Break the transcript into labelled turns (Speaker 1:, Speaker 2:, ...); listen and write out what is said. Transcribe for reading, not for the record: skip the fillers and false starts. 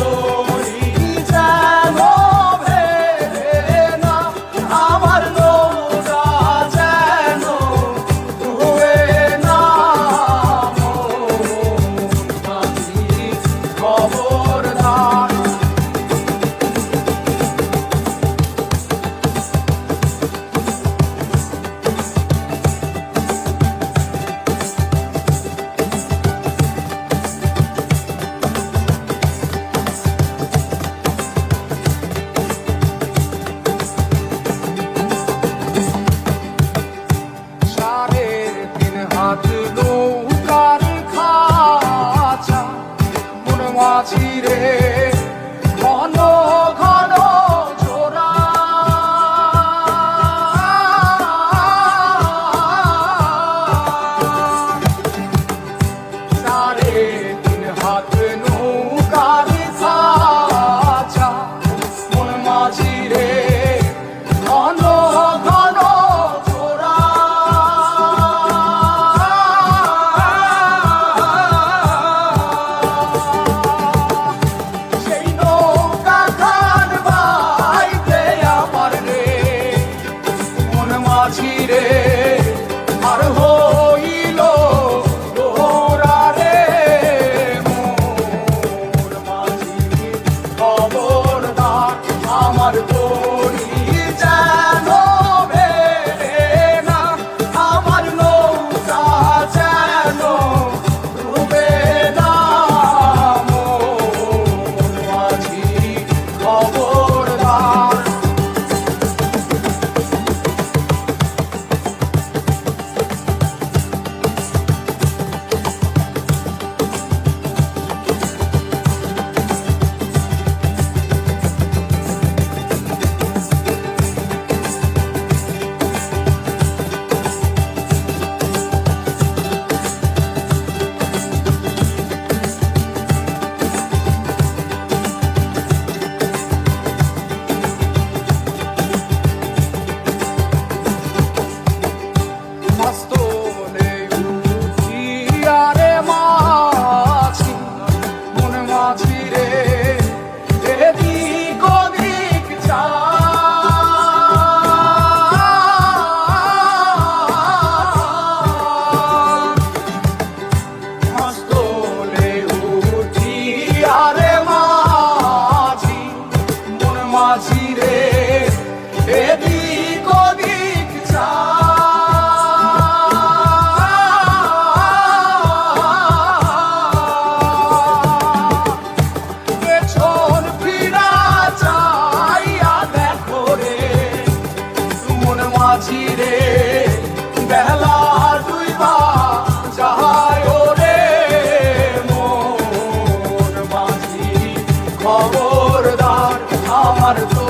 Speaker 1: তরি যেন ভেবে না, আমার নৌকা যেন ডুবে না। মাঝি খবরদার। হাত নৌকার খাঁচা মন মাঝি রে ঘন ঘন জোড়া। সাড়ে তিন হাত নৌকার খাঁচা মন মাঝি রে ঘন ঘন জোড়া। মাঝি রে আর হইল গোরা রে মোর মাঝি খবরদার। আমার তরি যেন ভেবে না, আমার নৌকা যেন ডুবে না। মোর মাঝি খবরদার। মাঝি রে এদিক ওদিক চা। পেছন ফিরা চাইয়া দেখো রে মন মাঝি রে বেলা ডুইবা যায় রে মোর মাঝি খবরদার। আমার তো